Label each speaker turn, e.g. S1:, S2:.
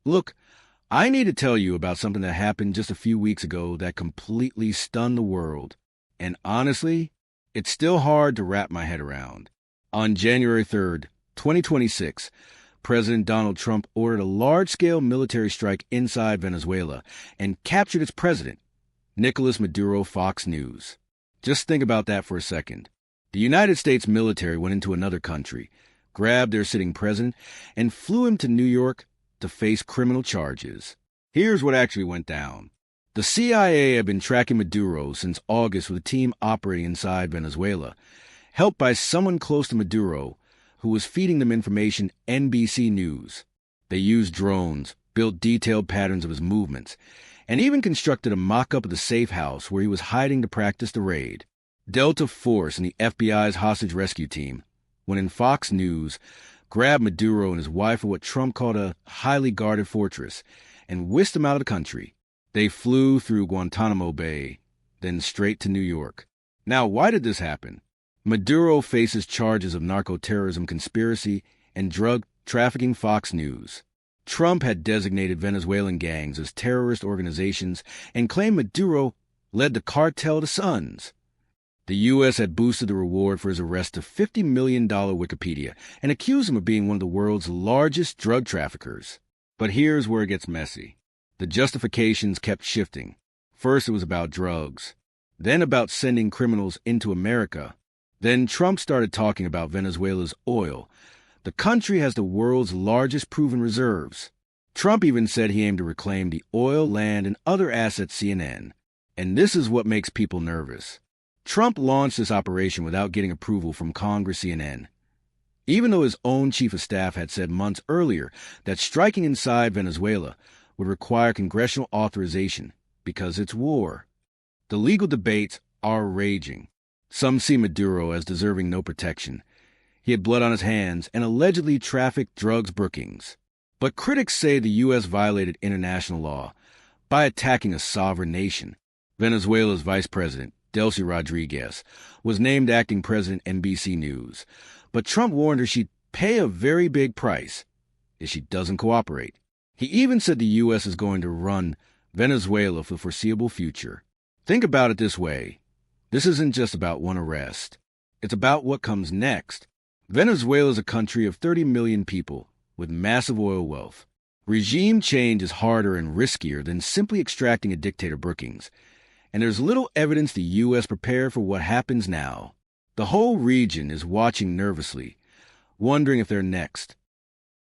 S1: Look, I need to tell you about something that happened just a few weeks ago that completely stunned the world. And honestly, it's still hard to wrap my head around. On January 3rd, 2026, President Donald Trump ordered a large-scale military strike inside Venezuela and captured its president, Nicolás Maduro. Fox News. Just think about that for a second. The United States military went into another country, grabbed their sitting president, and flew him to New York to face criminal charges. Here's what actually went down. The CIA had been tracking Maduro since August with a team operating inside Venezuela, helped by someone close to Maduro, who was feeding them information. NBC News. They used drones, built detailed patterns of his movements, and even constructed a mock-up of the safe house where he was hiding to practice the raid. Delta Force and the FBI's hostage rescue team, when in Fox News, grabbed Maduro and his wife at what Trump called a highly guarded fortress and whisked them out of the country. They flew through Guantanamo Bay, then straight to New York. Now, why did this happen? Maduro faces charges of narco-terrorism conspiracy and drug trafficking. Fox News. Trump had designated Venezuelan gangs as terrorist organizations and claimed Maduro led the cartel to Sons. The U.S. had boosted the reward for his arrest to $50 million Wikipedia and accused him of being one of the world's largest drug traffickers. But here's where it gets messy. The justifications kept shifting. First it was about drugs, then about sending criminals into America. Then Trump started talking about Venezuela's oil. The country has the world's largest proven reserves. Trump even said he aimed to reclaim the oil, land, and other assets. CNN. And this is what makes people nervous. Trump launched this operation without getting approval from Congress. CNN. Even though his own chief of staff had said months earlier that striking inside Venezuela would require congressional authorization because it's war. The legal debates are raging. Some see Maduro as deserving no protection. He had blood on his hands and allegedly trafficked drugs. Brookings. But critics say the U.S. violated international law by attacking a sovereign nation. Venezuela's vice president, Delcy Rodriguez, was named acting president. NBC News. But Trump warned her she'd pay a very big price if she doesn't cooperate. He even said the U.S. is going to run Venezuela for the foreseeable future. Think about it this way. This isn't just about one arrest. It's about what comes next. Venezuela is a country of 30 million people with massive oil wealth. Regime change is harder and riskier than simply extracting a dictator. Brookings. And there's little evidence the U.S. prepared for what happens now. The whole region is watching nervously, wondering if they're next.